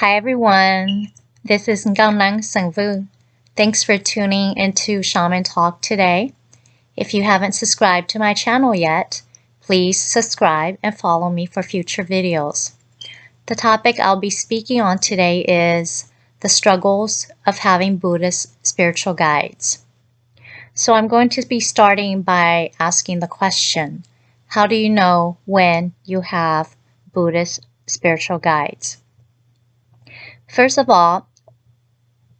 Hi everyone, this is Ngang Sang Vu. Thanks for tuning into Shaman Talk today. If you haven't subscribed to my channel yet, please subscribe and follow me for future videos. The topic I'll be speaking on today is the struggles of having Buddhist spiritual guides. So I'm going to be starting by asking the question, how do you know when you have Buddhist spiritual guides? First of all,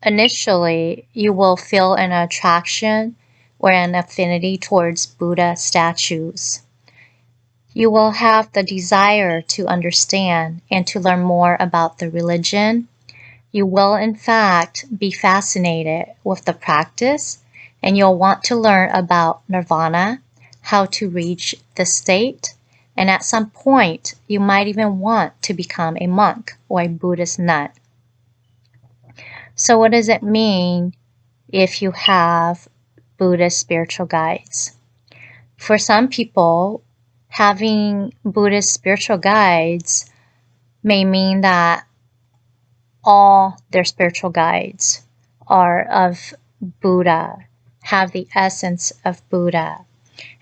initially, you will feel an attraction or an affinity towards Buddha statues. You will have the desire to understand and to learn more about the religion. You will, in fact, be fascinated with the practice, and you'll want to learn about nirvana, how to reach the state, and at some point, you might even want to become a monk or a Buddhist nun. So what does it mean if you have Buddhist spiritual guides? For some people, having Buddhist spiritual guides may mean that all their spiritual guides are of Buddha, have the essence of Buddha.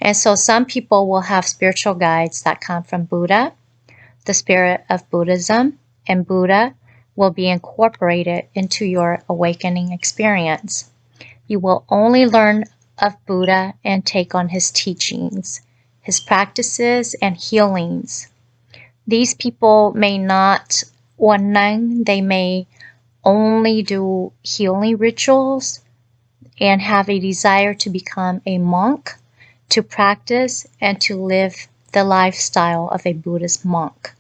And so some people will have spiritual guides that come from Buddha, the spirit of Buddhism, and Buddha will be incorporated into your awakening experience. You will only learn of Buddha and take on his teachings, his practices, and healings. These people may not Wanang, they may only do healing rituals and have a desire to become a monk, to practice and to live the lifestyle of a Buddhist monk.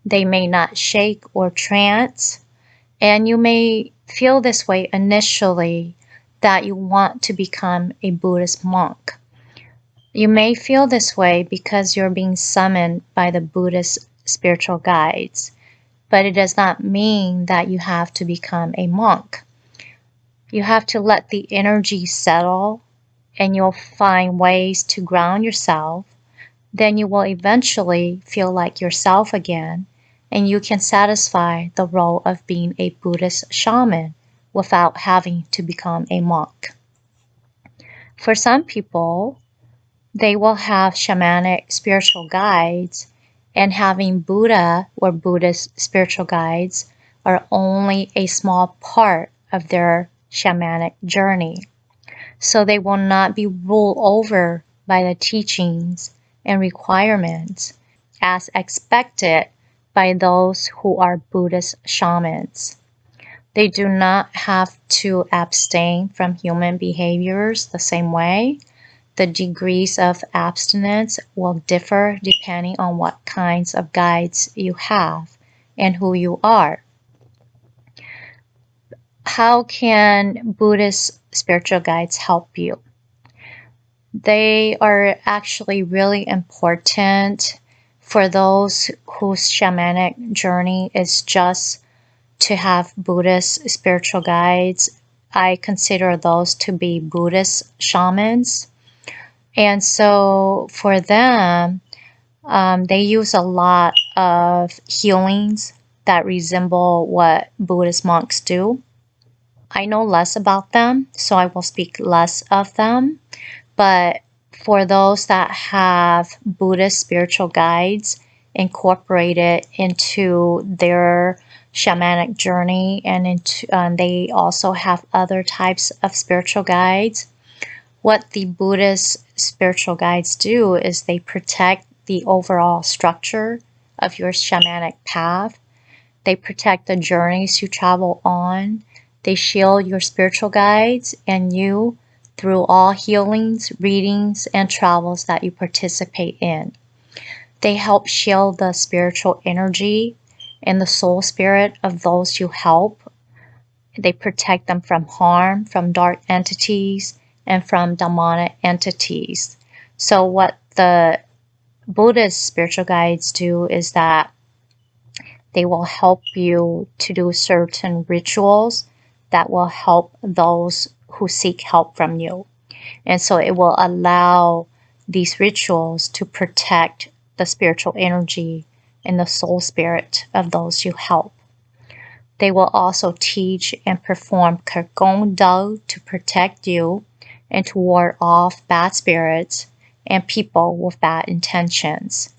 They may not shake or trance, and you may feel this way initially that you want to become a Buddhist monk. You may feel this way because you're being summoned by the Buddhist spiritual guides, but it does not mean that you have to become a monk. You have to let the energy settle, and you'll find ways to ground yourself. Then you will eventually feel like yourself again, and you can satisfy the role of being a Buddhist shaman without having to become a monk. For some people, they will have shamanic spiritual guides, and having Buddha or Buddhist spiritual guides are only a small part of their shamanic journey. So they will not be ruled over by the teachings and requirements as expected by those who are Buddhist shamans. They do not have to abstain from human behaviors the same way. The degrees of abstinence will differ depending on what kinds of guides you have and who you are. How can Buddhist spiritual guides help you? They are actually really important for those whose shamanic journey is just to have Buddhist spiritual guides. I consider those to be Buddhist shamans. And so for them, they use a lot of healings that resemble what Buddhist monks do. I know less about them, so I will speak less of them. But for those that have Buddhist spiritual guides incorporated into their shamanic journey, and they also have other types of spiritual guides, what the Buddhist spiritual guides do is they protect the overall structure of your shamanic path. They protect the journeys you travel on. They shield your spiritual guides and you through all healings, readings, and travels that you participate in. They help shield the spiritual energy and the soul spirit of those you help. They protect them from harm, from dark entities, and from demonic entities. So what the Buddhist spiritual guides do is that they will help you to do certain rituals that will help those who seek help from you. And so it will allow these rituals to protect the spiritual energy and the soul spirit of those you help. They will also teach and perform Gong Do to protect you and to ward off bad spirits and people with bad intentions.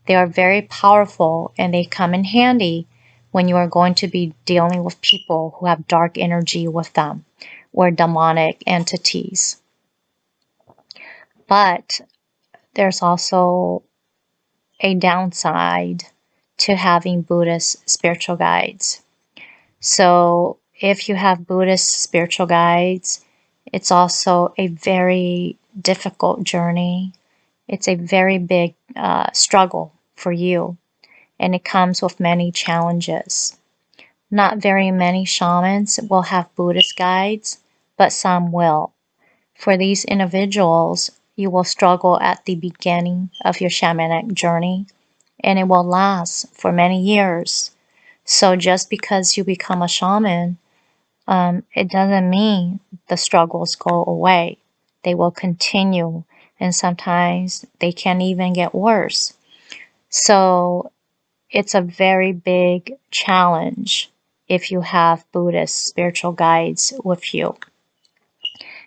They are very powerful and they come in handy when you are going to be dealing with people who have dark energy with them or demonic entities. But there's also a downside to having Buddhist spiritual guides. So if you have Buddhist spiritual guides, it's also a very difficult journey. It's a very big struggle for you, and it comes with many challenges. Not very many shamans will have Buddhist guides, but some will. For these individuals, you will struggle at the beginning of your shamanic journey, and it will last for many years. So just because you become a shaman, it doesn't mean the struggles go away. They will continue, and sometimes they can even get worse. So it's a very big challenge if you have Buddhist spiritual guides with you.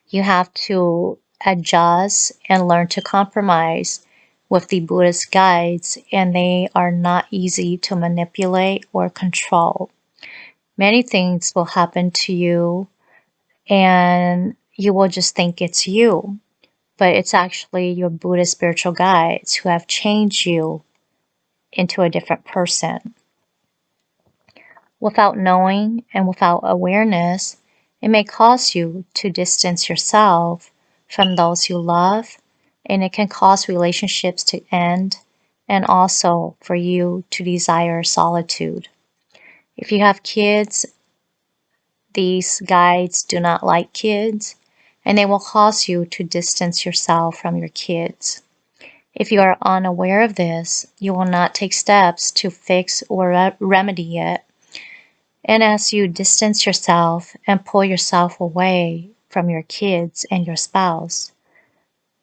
You have to adjust and learn to compromise with the Buddhist guides, and they are not easy to manipulate or control. Many things will happen to you, and you will just think it's you, but it's actually your Buddhist spiritual guides who have changed you into a different person. Without knowing and without awareness, it may cause you to distance yourself from those you love, and it can cause relationships to end, and also for you to desire solitude. If you have kids, these guides do not like kids, and they will cause you to distance yourself from your kids. If you are unaware of this, you will not take steps to fix or remedy it. And as you distance yourself and pull yourself away from your kids and your spouse,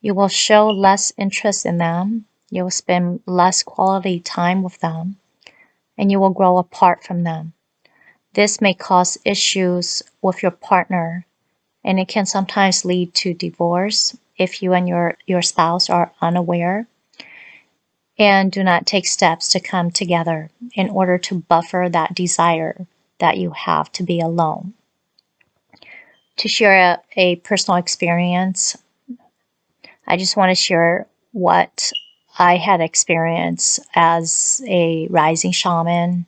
you will show less interest in them, you will spend less quality time with them, and you will grow apart from them. This may cause issues with your partner, and it can sometimes lead to divorce if you and your spouse are unaware and do not take steps to come together in order to buffer that desire that you have to be alone. To share a personal experience, I just want to share what I had experienced as a rising shaman.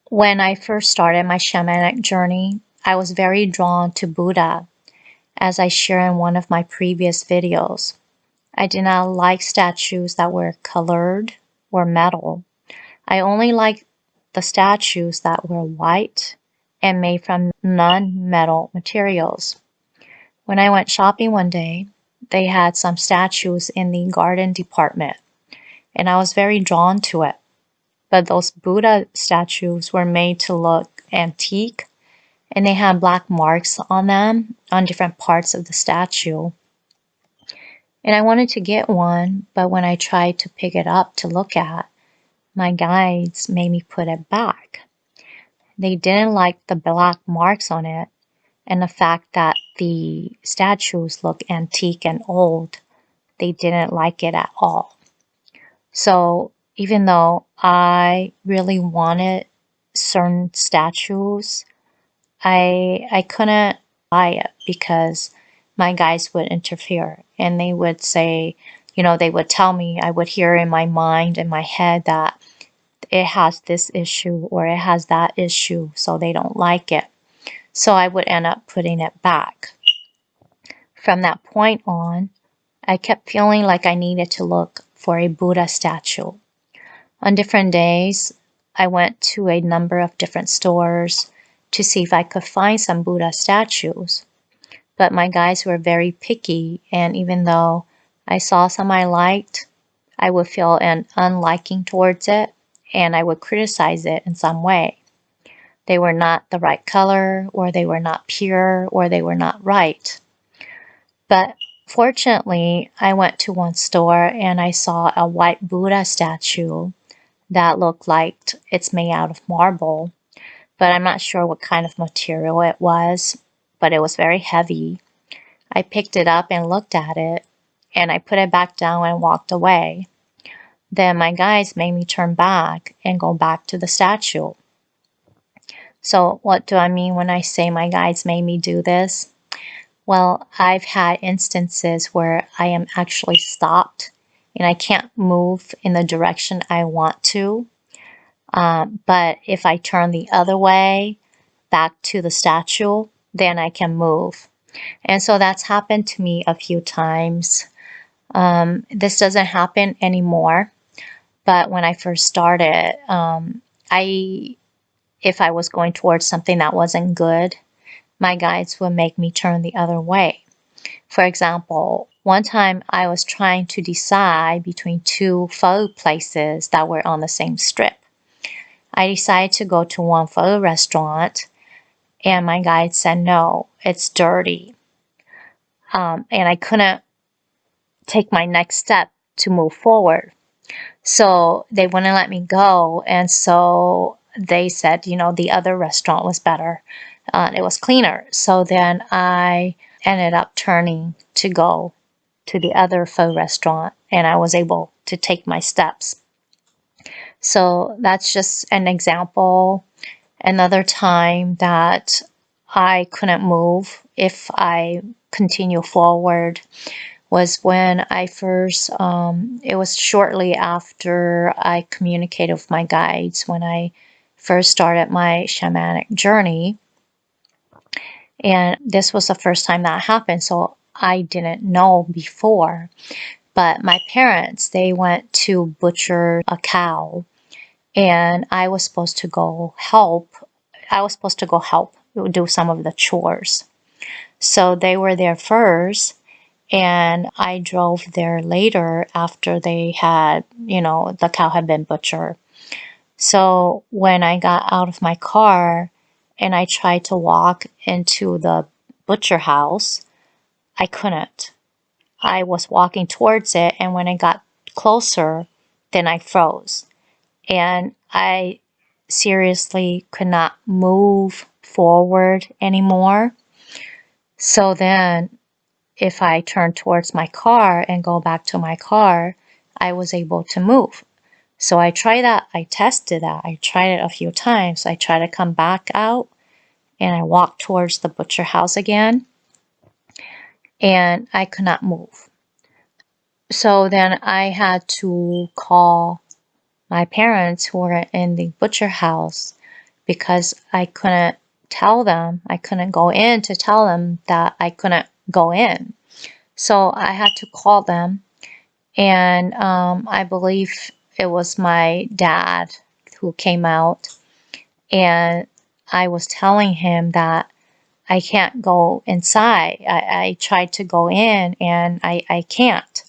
When I first started my shamanic journey, I was very drawn to Buddha, as I share in one of my previous videos. I did not like statues that were colored or metal. I only liked the statues that were white and made from non-metal materials. When I went shopping one day, they had some statues in the garden department, and I was very drawn to it. But those Buddha statues were made to look antique, and they had black marks on them on different parts of the statue. And I wanted to get one, but when I tried to pick it up to look at, my guides made me put it back. They didn't like the black marks on it and the fact that the statues look antique and old. They didn't like it at all. So even though I really wanted certain statues, I couldn't buy it because my guides would interfere, and they would say, they would tell me, I would hear in my mind, in my head, that it has this issue or it has that issue, so they don't like it. So I would end up putting it back. From that point on, I kept feeling like I needed to look for a Buddha statue. On different days, I went to a number of different stores to see if I could find some Buddha statues. But my guides were very picky, and even though I saw some I liked, I would feel an unliking towards it, and I would criticize it in some way. They were not the right color, or they were not pure, or they were not right. But fortunately, I went to one store and I saw a white Buddha statue that looked like it's made out of marble. but I'm not sure what kind of material it was, but it was very heavy. I picked it up and looked at it, and I put it back down and walked away. Then my guides made me turn back and go back to the statue. So what do I mean when I say my guides made me do this? Well, I've had instances where I am actually stopped and I can't move in the direction I want to. But if I turn the other way, back to the statue, then I can move. And so that's happened to me a few times. This doesn't happen anymore. But when I first started, if I was going towards something that wasn't good, my guides would make me turn the other way. For example, one time I was trying to decide between two pho places that were on the same strip. I decided to go to one pho restaurant, and my guide said, no, it's dirty. And I couldn't take my next step to move forward. So they wouldn't let me go, and so they said, the other restaurant was better. It was cleaner. So then I ended up turning to go to the other pho restaurant, and I was able to take my steps. So that's just an example. Another time that I couldn't move if I continue forward was when I first, it was shortly after I communicated with my guides when I first started my shamanic journey. And this was the first time that happened, so I didn't know before. But my parents, they went to butcher a cow, and I was supposed to go help. Do some of the chores. So they were there first, and I drove there later after they had, the cow had been butchered. So when I got out of my car and I tried to walk into the butcher house, I couldn't. I was walking towards it, and when I got closer, then I froze. And I seriously could not move forward anymore. So then if I turned towards my car and go back to my car, I was able to move. So I tried that. I tested that. I tried it a few times. I tried to come back out, and I walked towards the butcher house again, and I could not move. So then I had to call my parents who were in the butcher house because I couldn't go in to tell them that I couldn't go in. So I had to call them, and I believe it was my dad who came out, and I was telling him that I can't go inside. I tried to go in, and I can't.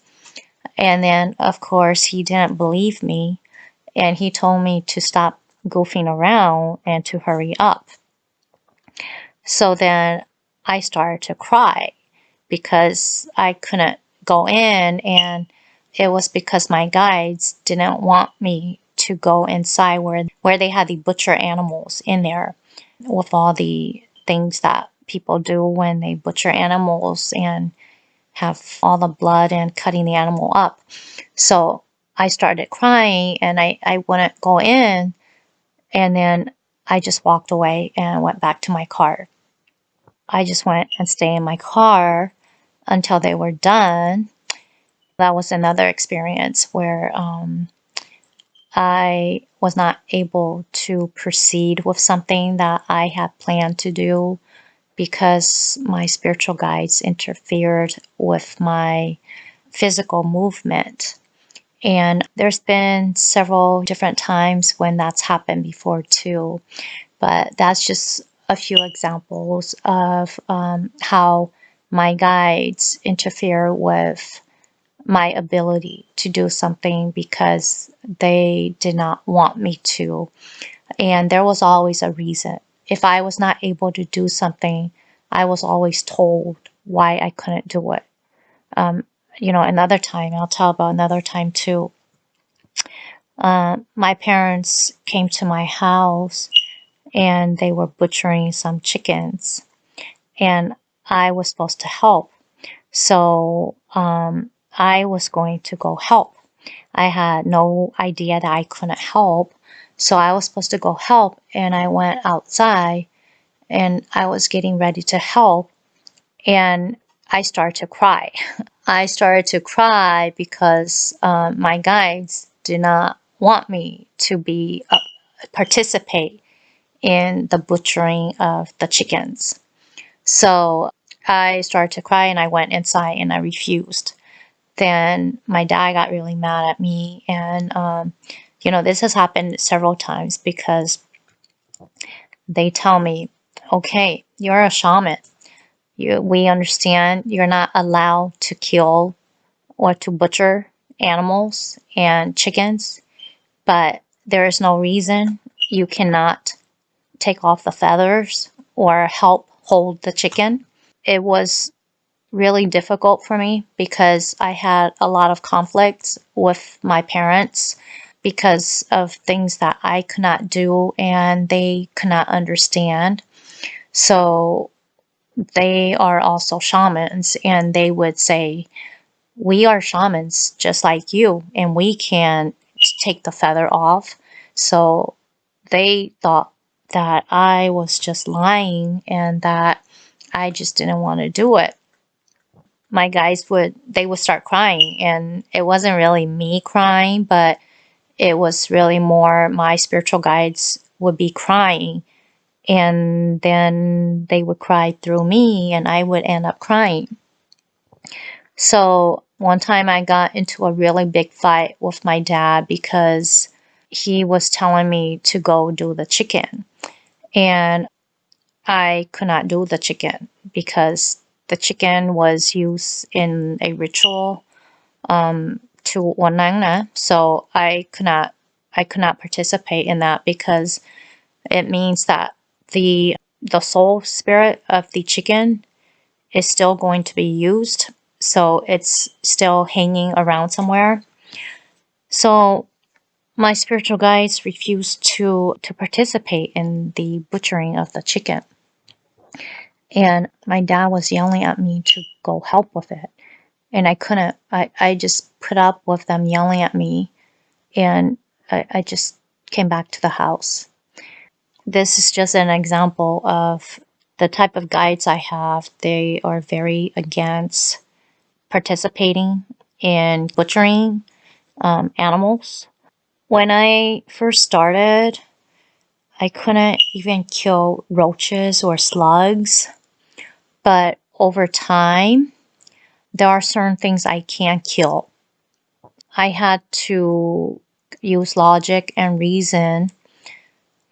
And then, of course, he didn't believe me, and he told me to stop goofing around and to hurry up. So then I started to cry because I couldn't go in, and it was because my guides didn't want me to go inside where they had the butcher animals in there with all the things that people do when they butcher animals and have all the blood and cutting the animal up. So I started crying, and I wouldn't go in, and then I just walked away and went back to my car. I just went and stayed in my car until they were done. That was another experience where I was not able to proceed with something that I had planned to do because my spiritual guides interfered with my physical movement. And there's been several different times when that's happened before too. But that's just a few examples of how my guides interfere with my ability to do something because they did not want me to. And there was always a reason. If I was not able to do something, I was always told why I couldn't do it. Another time, I'll tell about another time too. My parents came to my house, and they were butchering some chickens, and I was supposed to help. So I was going to go help. I had no idea that I couldn't help. So I was supposed to go help, and I went outside and I was getting ready to help, and I started to cry. I started to cry because my guides did not want me to be participate in the butchering of the chickens. So I started to cry and I went inside and I refused. Then my dad got really mad at me, and this has happened several times because they tell me, okay, you're a shaman. We understand you're not allowed to kill or to butcher animals and chickens, but there is no reason you cannot take off the feathers or help hold the chicken. It was really difficult for me because I had a lot of conflicts with my parents because of things that I could not do and they could not understand. So they are also shamans, and they would say, we are shamans just like you, and we can take the feather off. So they thought that I was just lying and that I just didn't want to do it. My guys would start crying, and it wasn't really me crying, but it was really more my spiritual guides would be crying, and then they would cry through me and I would end up crying. So one time I got into a really big fight with my dad because he was telling me to go do the chicken, and I could not do the chicken because the chicken was used in a ritual to Wanangna, so I could not participate in that because it means that the soul spirit of the chicken is still going to be used, so it's still hanging around somewhere. So my spiritual guides refused to participate in the butchering of the chicken. And my dad was yelling at me to go help with it. And I couldn't. I just put up with them yelling at me, and I just came back to the house. This is just an example of the type of guides I have. They are very against participating in butchering animals. When I first started, I couldn't even kill roaches or slugs, but over time, there are certain things I can kill. I had to use logic and reason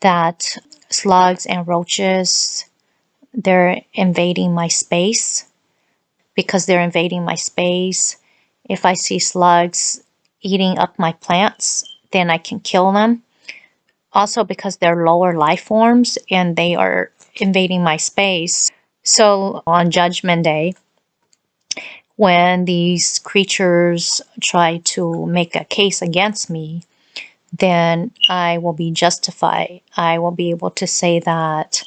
that slugs and roaches, they're invading my space. Because they're invading my space, if I see slugs eating up my plants, then I can kill them. Also because they're lower life forms and they are invading my space. So on Judgment Day, when these creatures try to make a case against me, then I will be justified. I will be able to say that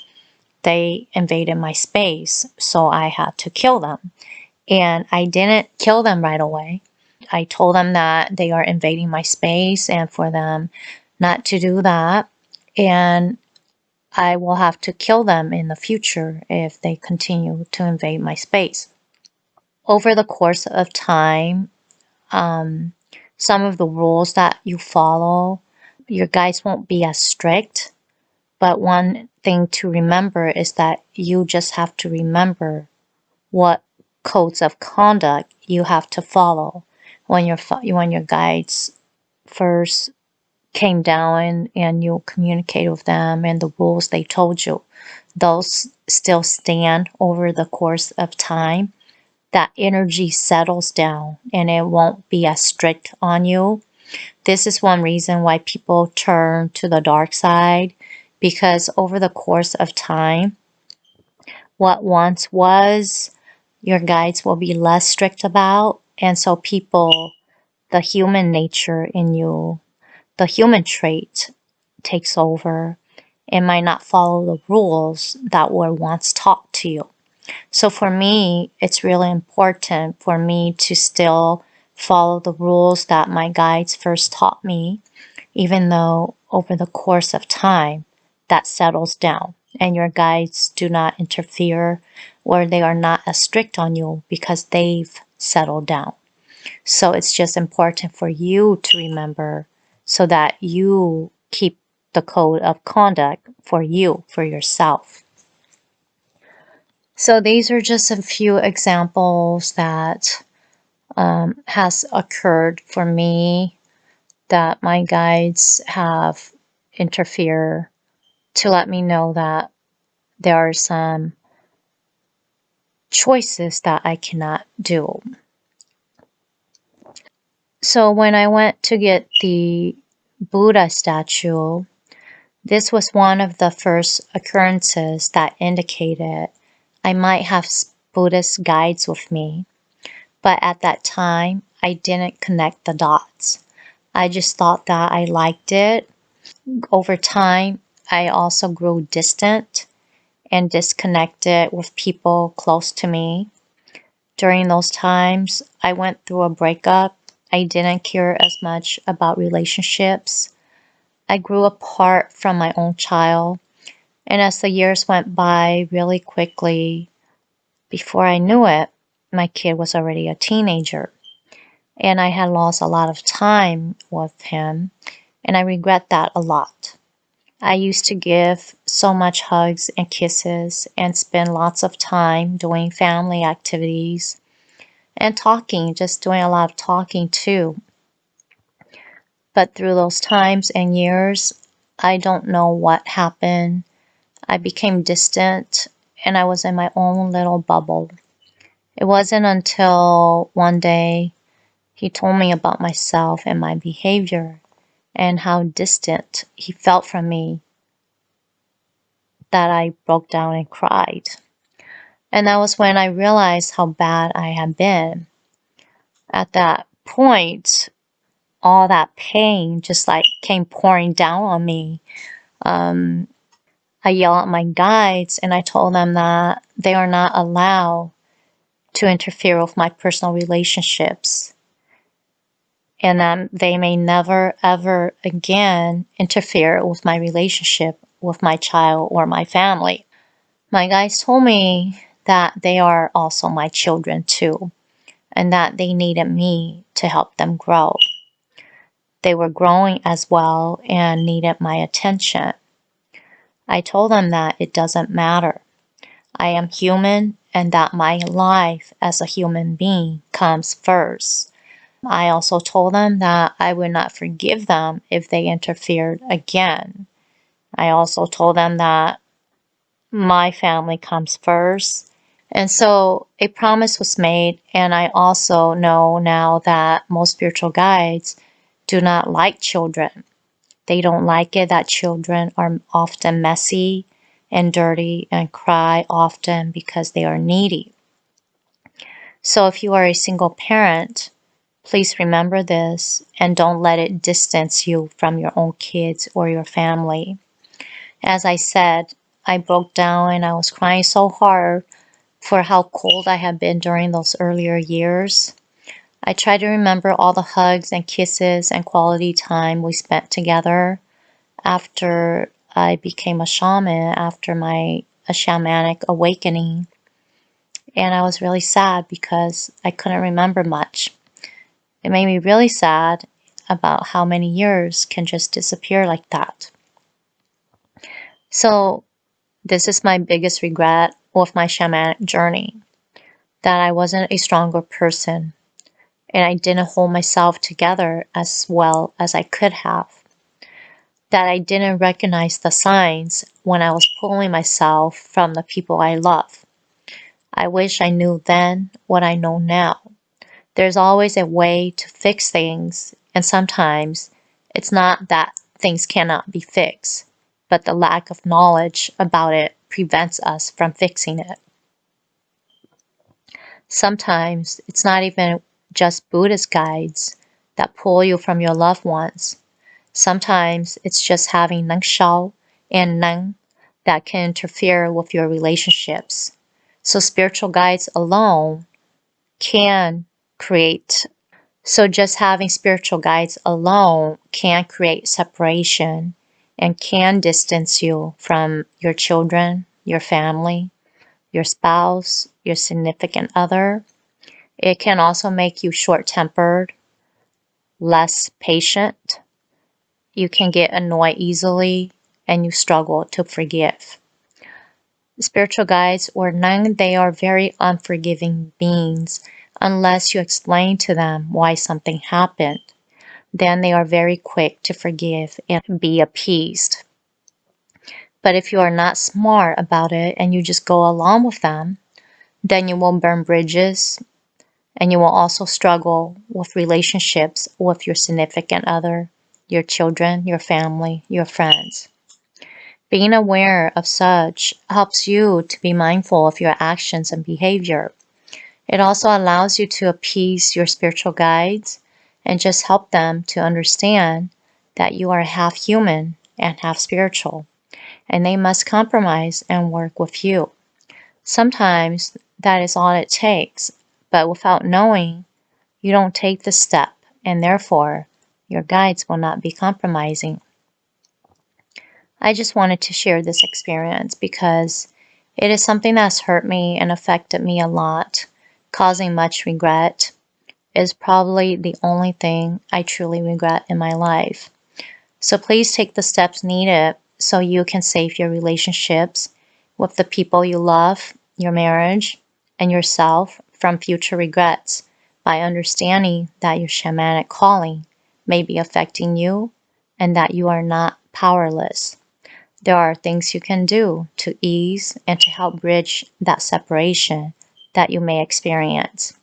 they invaded my space, so I had to kill them. And I didn't kill them right away. I told them that they are invading my space and for them not to do that. And I will have to kill them in the future if they continue to invade my space. Over the course of time, some of the rules that you follow, your guides won't be as strict. But one thing to remember is that you just have to remember what codes of conduct you have to follow when your guides first came down and you communicated with them, and the rules they told you, those still stand over the course of time. That energy settles down and it won't be as strict on you. This is one reason why people turn to the dark side, because over the course of time, what once was, your guides will be less strict about. And so people, the human nature in you, the human trait takes over. and might not follow the rules that were once taught to you. So for me, it's really important for me to still follow the rules that my guides first taught me, even though over the course of time that settles down and your guides do not interfere or they are not as strict on you because they've settled down. So it's just important for you to remember so that you keep the code of conduct for you, for yourself. So these are just a few examples that has occurred for me that my guides have interfered to let me know that there are some choices that I cannot do. So when I went to get the Buddha statue, this was one of the first occurrences that indicated I might have Buddhist guides with me, but at that time I didn't connect the dots. I just thought that I liked it. Over time, I also grew distant and disconnected with people close to me. During those times, I went through a breakup. I didn't care as much about relationships. I grew apart from my own child. And as the years went by really quickly, before I knew it, my kid was already a teenager. And I had lost a lot of time with him. And I regret that a lot. I used to give so much hugs and kisses and spend lots of time doing family activities and talking, just doing a lot of talking too. But through those times and years, I don't know what happened. I became distant and I was in my own little bubble. It wasn't until one day he told me about myself and my behavior and how distant he felt from me that I broke down and cried. And that was when I realized how bad I had been. At that point, all that pain just like came pouring down on me. I yelled at my guides and I told them that they are not allowed to interfere with my personal relationships and that they may never ever again interfere with my relationship with my child or my family. My guides told me that they are also my children too, and that they needed me to help them grow. They were growing as well and needed my attention. I told them that it doesn't matter. I am human and that my life as a human being comes first. I also told them that I would not forgive them if they interfered again. I also told them that my family comes first. And so a promise was made, and I also know now that most spiritual guides do not like children. They don't like it that children are often messy and dirty and cry often because they are needy. So if you are a single parent, please remember this and don't let it distance you from your own kids or your family. As I said, I broke down and I was crying so hard for how cold I had been during those earlier years. I tried to remember all the hugs and kisses and quality time we spent together after I became a shaman, after a shamanic awakening. And I was really sad because I couldn't remember much. It made me really sad about how many years can just disappear like that. So this is my biggest regret with my shamanic journey, that I wasn't a stronger person and I didn't hold myself together as well as I could have. That I didn't recognize the signs when I was pulling myself from the people I love. I wish I knew then what I know now. There's always a way to fix things, and sometimes it's not that things cannot be fixed, but the lack of knowledge about it prevents us from fixing it. Sometimes it's not even just Buddhist guides that pull you from your loved ones. Sometimes it's just having Neng Shao and none that can interfere with your relationships. So spiritual guides alone can create, so just having spiritual guides alone can create separation and can distance you from your children, your family, your spouse, your significant other. It can also make you short-tempered, less patient. You can get annoyed easily, and you struggle to forgive. Spiritual guides or none, they are very unforgiving beings unless you explain to them why something happened. Then they are very quick to forgive and be appeased. But if you are not smart about it and you just go along with them, then you will burn bridges, and you will also struggle with relationships with your significant other, your children, your family, your friends. Being aware of such helps you to be mindful of your actions and behavior. It also allows you to appease your spiritual guides and just help them to understand that you are half human and half spiritual, and they must compromise and work with you. Sometimes that is all it takes, but without knowing, you don't take the step, and therefore your guides will not be compromising. I just wanted to share this experience because it is something that's hurt me and affected me a lot, causing much regret. Is probably the only thing I truly regret in my life. So please take the steps needed so you can save your relationships with the people you love, your marriage, and yourself from future regrets by understanding that your shamanic calling may be affecting you and that you are not powerless. There are things you can do to ease and to help bridge that separation that you may experience.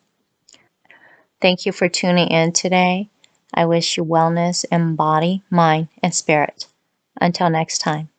Thank you for tuning in today. I wish you wellness in body, mind, and spirit. Until next time.